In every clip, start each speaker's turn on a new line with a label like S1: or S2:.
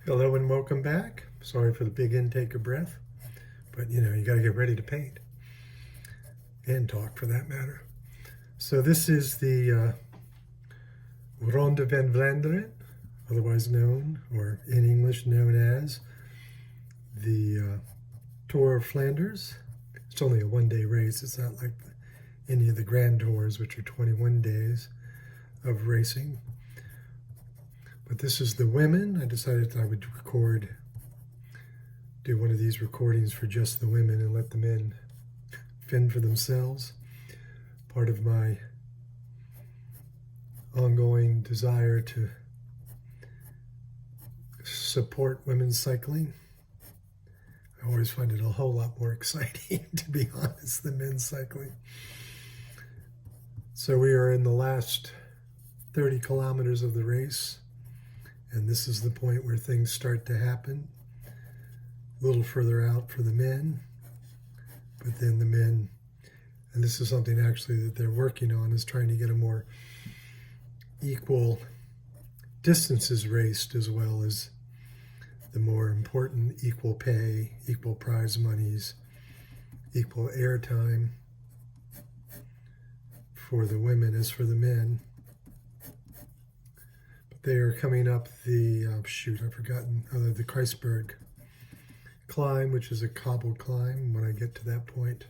S1: Hello and welcome back. Sorry for the big intake of breath, but you got to get ready to paint and talk for that matter. So this is the Ronde Van Vlaanderen, otherwise known, or in English known as, the Tour of Flanders. It's only a one-day race. It's not like any of the Grand Tours, which are 21 days of racing. But this is the women. I decided that I would do one of these recordings for just the women and let the men fend for themselves. Part of my ongoing desire to support women's cycling. I always find it a whole lot more exciting, to be honest, than men's cycling. So we are in the last 30 kilometers of the race, and this is the point where things start to happen. A little further out for the men, but then the men, and this is something actually that they're working on, is trying to get a more equal distances raced, as well as the more important equal pay, equal prize monies, equal airtime for the women as for the men. But they are coming up the, the Kreisberg climb, which is a cobbled climb. When I get to that point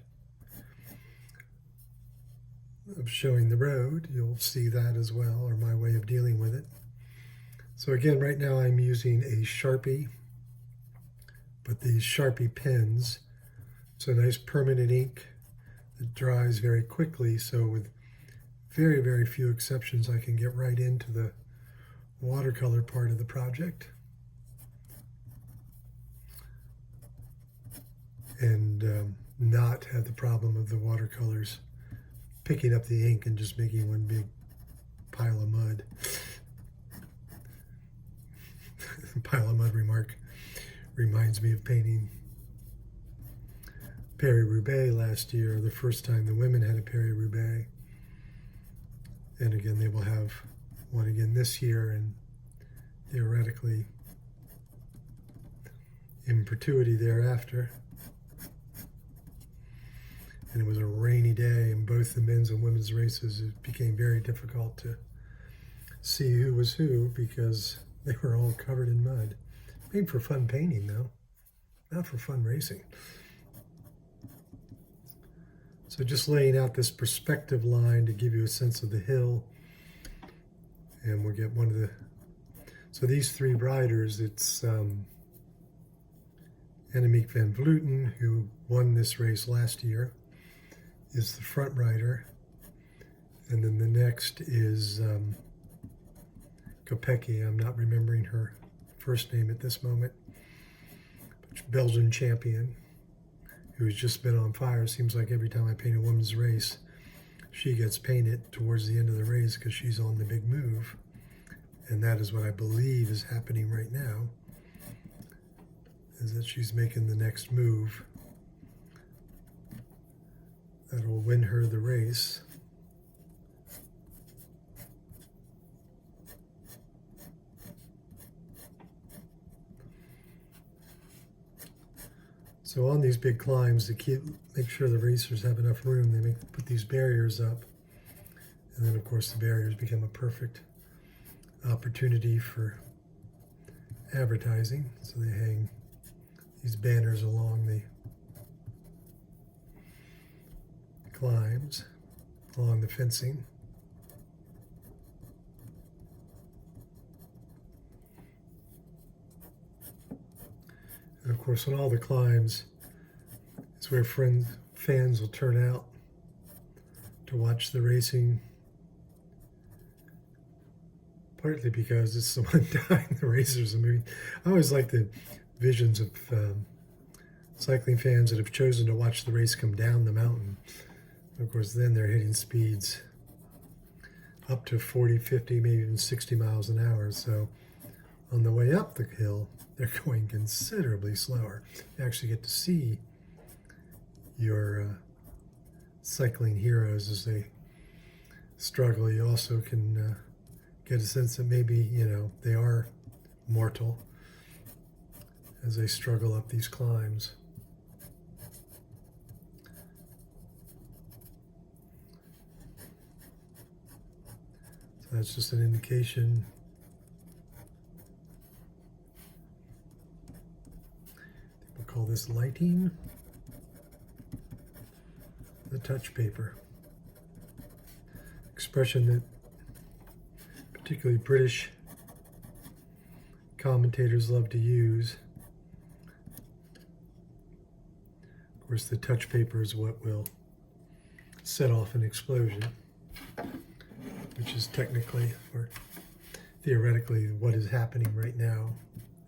S1: of showing the road, you'll see that as well, or my way of dealing with it. So again, right now I'm using a Sharpie, but these Sharpie pens, it's a nice permanent ink that dries very quickly, so with very, very few exceptions, I can get right into the watercolor part of the project. And not have the problem of the watercolors picking up the ink and just making one big pile of mud. Pile of mud remark reminds me of painting Paris-Roubaix last year, the first time the women had a Paris-Roubaix. And again, they will have one again this year, and theoretically in perpetuity thereafter. And it was a rainy day, and both the men's and women's races, it became very difficult to see who was who because they were all covered in mud. Made for fun painting, though, not for fun racing. So just laying out this perspective line to give you a sense of the hill. And we'll get one of the, so these three riders, it's Annemiek van Vleuten, who won this race last year, is the front rider, and then the next is Kopecky. I'm not remembering her first name at this moment, but Belgian champion who's just been on fire. Seems like every time I paint a women's race, she gets painted towards the end of the race because she's on the big move, and that is what I believe is happening right now, is that she's making the next move that will win her the race. So on these big climbs, to make sure the racers have enough room, they put these barriers up, and then of course the barriers become a perfect opportunity for advertising. So they hang these banners along the climbs, along the fencing. And of course, on all the climbs, it's where fans will turn out to watch the racing, partly because it's the one time the racers. I mean, I always like the visions of cycling fans that have chosen to watch the race come down the mountain. Of course, then they're hitting speeds up to 40, 50, maybe even 60 miles an hour. So on the way up the hill, they're going considerably slower. You actually get to see your cycling heroes as they struggle. You also can get a sense that maybe, they are mortal as they struggle up these climbs. So that's just an indication. We'll call this lighting. The touch paper. Expression that particularly British commentators love to use. Of course, the touch paper is what will set off an explosion, which is technically or theoretically what is happening right now.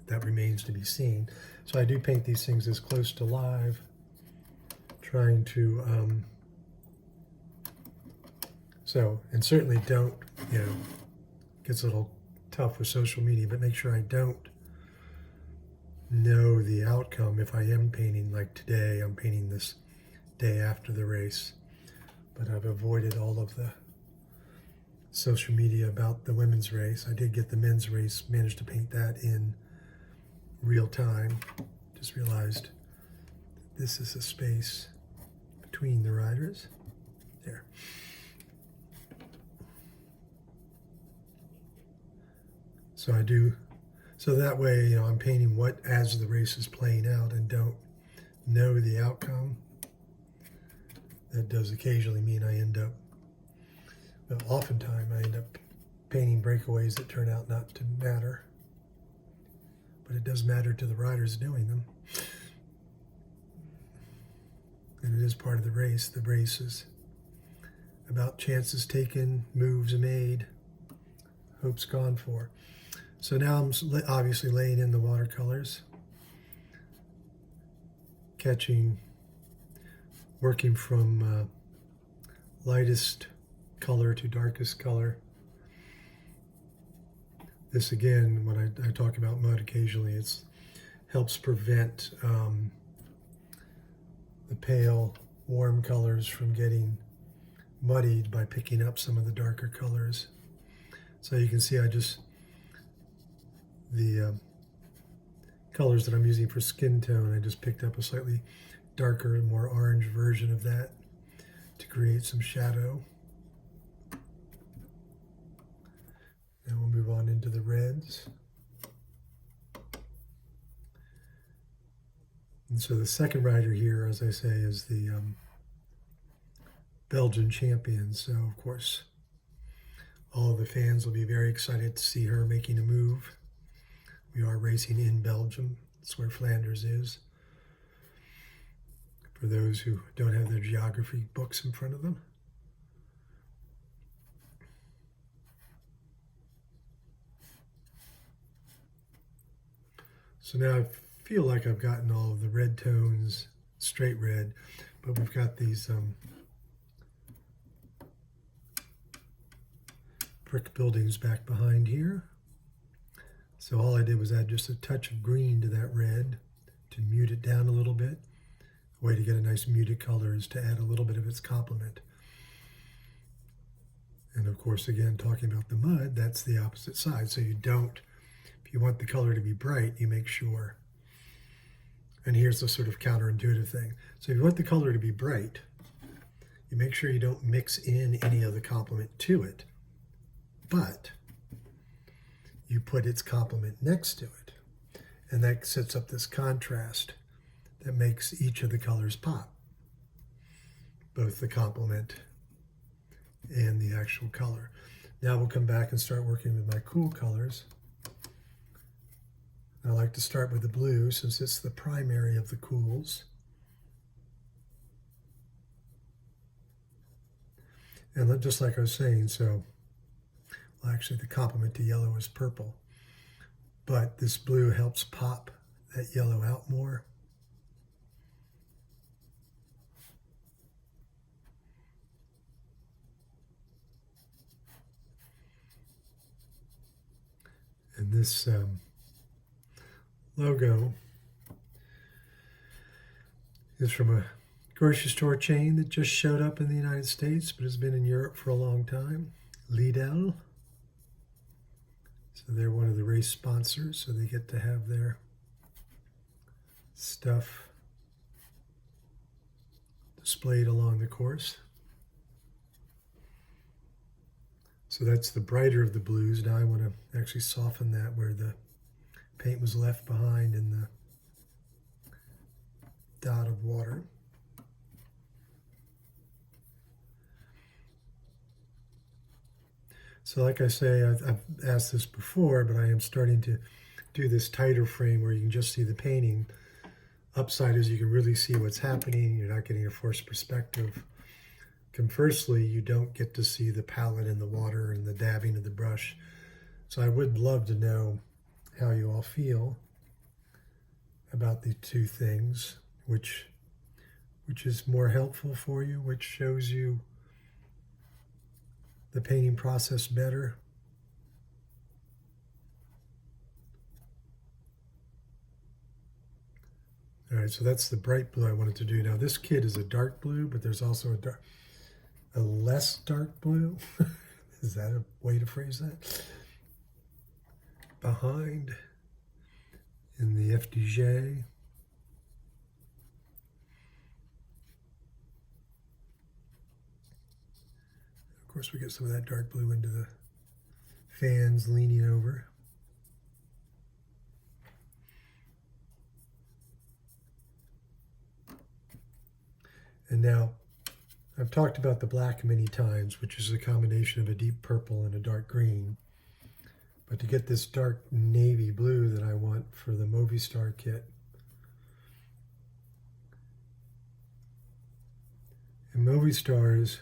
S1: That remains to be seen. So I do paint these things as close to live, trying to and certainly don't, gets a little tough with social media, but make sure I don't know the outcome if I am painting. Like today, I'm painting this day after the race, but I've avoided all of the social media about the women's race. I did get the men's race, managed to paint that in real time. Just realized this is a space between the riders. There. So I do, so that way, I'm painting what as the race is playing out and don't know the outcome. That does occasionally mean I end up, well, oftentimes I end up painting breakaways that turn out not to matter. But it does matter to the riders doing them. And it is part of the race. The race is about chances taken, moves made, hopes gone for. So now I'm obviously laying in the watercolors, working from lightest color to darkest color. This again, when I talk about mud occasionally, it helps prevent the pale, warm colors from getting muddied by picking up some of the darker colors. So you can see the colors that I'm using for skin tone, I just picked up a slightly darker, more orange version of that to create some shadow. Now we'll move on into the reds. And so the second rider here, as I say, is the Belgian champion. So of course, all of the fans will be very excited to see her making a move. We are racing in Belgium. That's where Flanders is. For those who don't have their geography books in front of them. So now I feel like I've gotten all of the red tones straight red, but we've got these brick buildings back behind here. So all I did was add just a touch of green to that red to mute it down a little bit. A way to get a nice muted color is to add a little bit of its complement. And of course, again, talking about the mud, that's the opposite side. So you don't, if you want the color to be bright, you make sure, and here's the sort of counterintuitive thing. So if you want the color to be bright, you make sure you don't mix in any of the complement to it, but you put its complement next to it. And that sets up this contrast that makes each of the colors pop, both the complement and the actual color. Now we'll come back and start working with my cool colors. I like to start with the blue since it's the primary of the cools. And just like I was saying, so, well, actually the complement to yellow is purple, but this blue helps pop that yellow out more. And this logo is from a grocery store chain that just showed up in the United States, but has been in Europe for a long time, Lidl. So they're one of the race sponsors, so they get to have their stuff displayed along the course. So that's the brighter of the blues. Now I want to actually soften that where the paint was left behind in the dot of water. So like I say, I've asked this before, but I am starting to do this tighter frame where you can just see the painting. Upside is you can really see what's happening. You're not getting a forced perspective. Conversely, you don't get to see the palette in the water and the dabbing of the brush. So I would love to know how you all feel about the two things, which is more helpful for you, which shows you the painting process better. All right, so that's the bright blue I wanted to do. Now this kit is a dark blue, but there's also a less dark blue. Is that a way to phrase that? Behind in the FDJ. Of course, we get some of that dark blue into the fans leaning over. And now, I've talked about the black many times, which is a combination of a deep purple and a dark green. But to get this dark navy blue that I want for the Movistar kit, and Movistar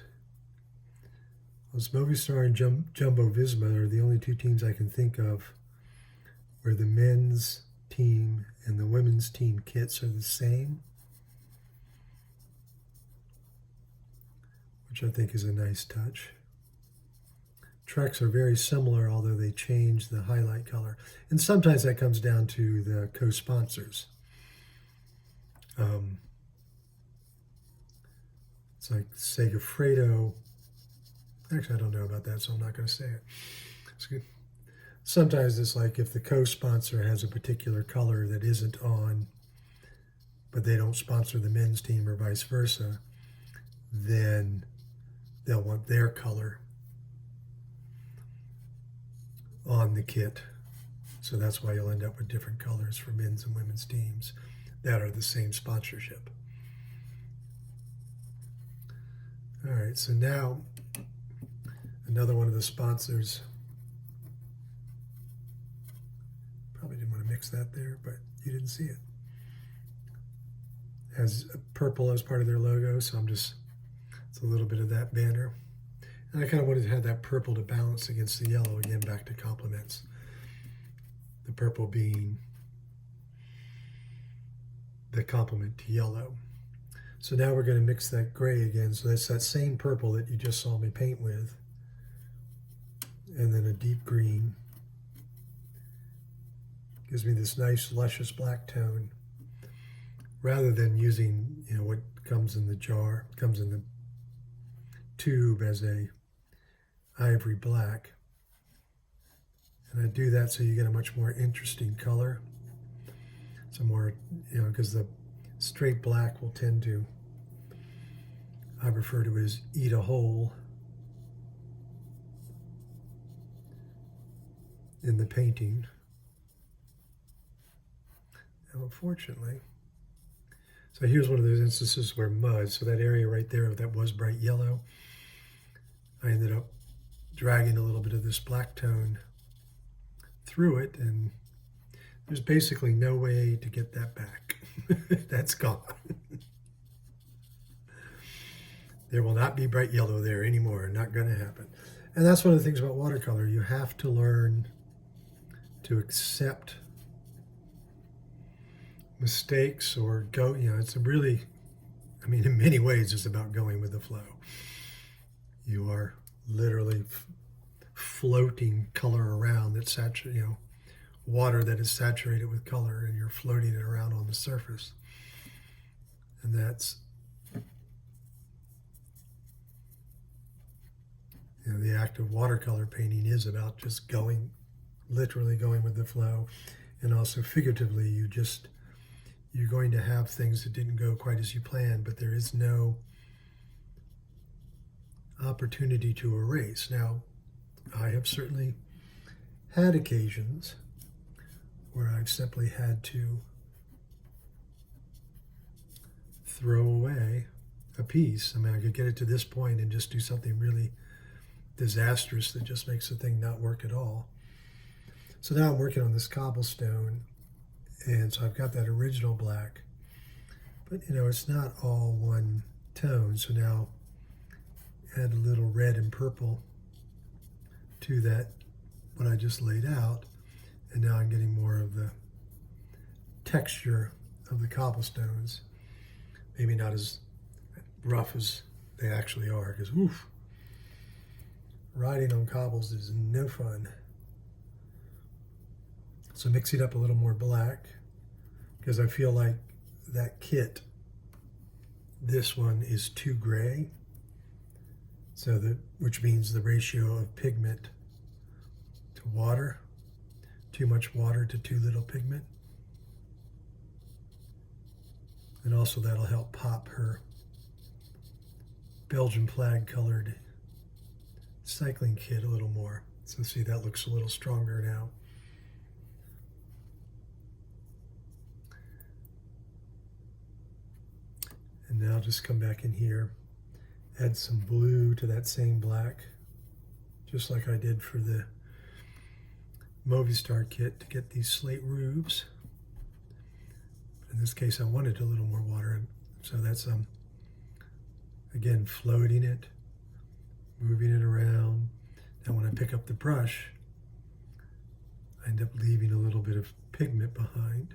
S1: and Jumbo Visma are the only two teams I can think of where the men's team and the women's team kits are the same, which I think is a nice touch. Treks are very similar, although they change the highlight color. And sometimes that comes down to the co-sponsors. It's like Segafredo. Actually, I don't know about that, so I'm not going to say it. It's good. Sometimes it's like if the co-sponsor has a particular color that isn't on, but they don't sponsor the men's team or vice versa, then they'll want their color on the kit. So that's why you'll end up with different colors for men's and women's teams that are the same sponsorship. All right, so now another one of the sponsors. Probably didn't want to mix that there, but you didn't see it. Has purple as part of their logo, so it's a little bit of that banner. And I kind of wanted to have that purple to balance against the yellow, again, back to complements. The purple being the complement to yellow. So now we're going to mix that gray again. So that's that same purple that you just saw me paint with. And then a deep green. Gives me this nice, luscious black tone. Rather than using, what comes in the jar, comes in the tube as a ivory black. And I do that so you get a much more interesting color. Some more, because the straight black will tend to, I refer to it as eat a hole in the painting. Now, unfortunately, so here's one of those instances where mud, so that area right there that was bright yellow, I ended up dragging a little bit of this black tone through it, and there's basically no way to get that back. That's gone. There will not be bright yellow there anymore, not going to happen. And that's one of the things about watercolor. You have to learn to accept mistakes or go, it's really, in many ways it's about going with the flow. You are literally floating color around that's saturated, water that is saturated with color, and you're floating it around on the surface. And that's, the act of watercolor painting is about just literally going with the flow. And also figuratively, you're going to have things that didn't go quite as you planned, but there is no opportunity to erase. Now, I have certainly had occasions where I've simply had to throw away a piece. I mean, I could get it to this point and just do something really disastrous that just makes the thing not work at all. So now I'm working on this cobblestone, and so I've got that original black, but you know, it's not all one tone. So now add a little red and purple to that, what I just laid out, and now I'm getting more of the texture of the cobblestones. Maybe not as rough as they actually are, because oof, riding on cobbles is no fun. So mixing up a little more black, because I feel like that kit, this one is too gray, so that, which means the ratio of pigment to water, too much water to too little pigment. And also that'll help pop her Belgian flag colored cycling kit a little more. So see, that looks a little stronger now. And now just come back in here, add some blue to that same black, just like I did for the Movistar kit to get these slate roofs. In this case, I wanted a little more water, so that's again, floating it, moving it around. Now when I pick up the brush, I end up leaving a little bit of pigment behind.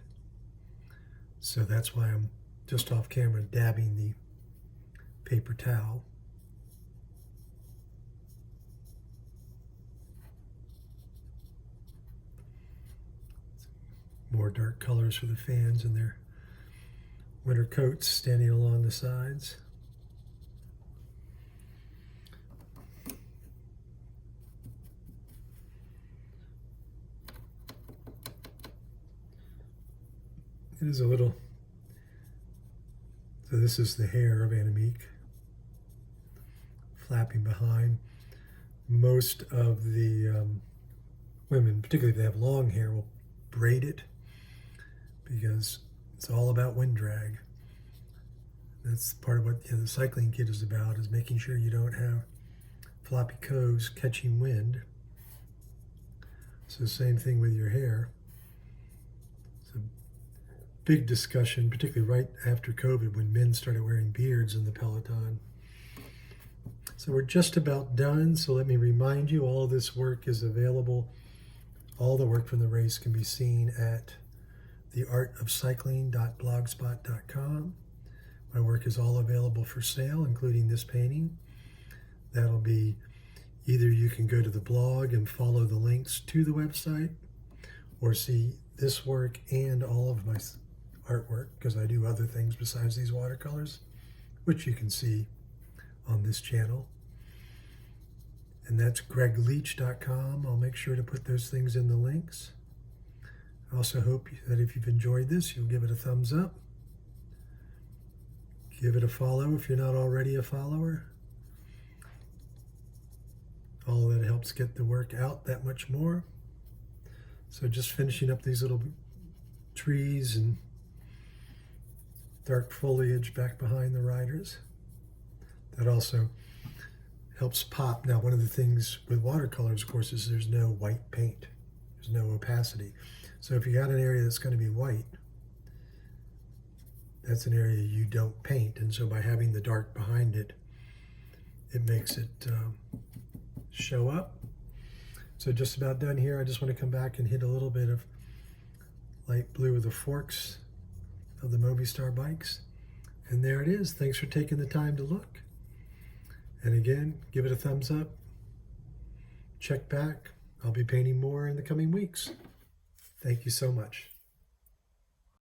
S1: So that's why I'm just off camera dabbing the paper towel. More dark colors for the fans and their winter coats standing along the sides. It is a little, so this is the hair of Annemiek flapping behind. Most of the women, particularly if they have long hair, will braid it because it's all about wind drag. That's part of what the cycling kit is about, is making sure you don't have floppy coves catching wind. So same thing with your hair. It's a big discussion, particularly right after COVID when men started wearing beards in the peloton. So we're just about done. So let me remind you, all of this work is available. All the work from the race can be seen at theartofcycling.blogspot.com. My work is all available for sale, including this painting. That'll be either you can go to the blog and follow the links to the website, or see this work and all of my artwork, because I do other things besides these watercolors, which you can see on this channel. And that's gregleach.com. I'll make sure to put those things in the links. I also hope that if you've enjoyed this, you'll give it a thumbs up. Give it a follow if you're not already a follower. All of that helps get the work out that much more. So just finishing up these little trees and dark foliage back behind the riders. That also helps pop. Now, one of the things with watercolors, of course, is there's no white paint. There's no opacity. So if you got an area that's going to be white, that's an area you don't paint. And so by having the dark behind it, it makes it show up. So just about done here. I just want to come back and hit a little bit of light blue with the forks of the Movistar bikes. And there it is. Thanks for taking the time to look. And again, give it a thumbs up. Check back. I'll be painting more in the coming weeks. Thank you so much.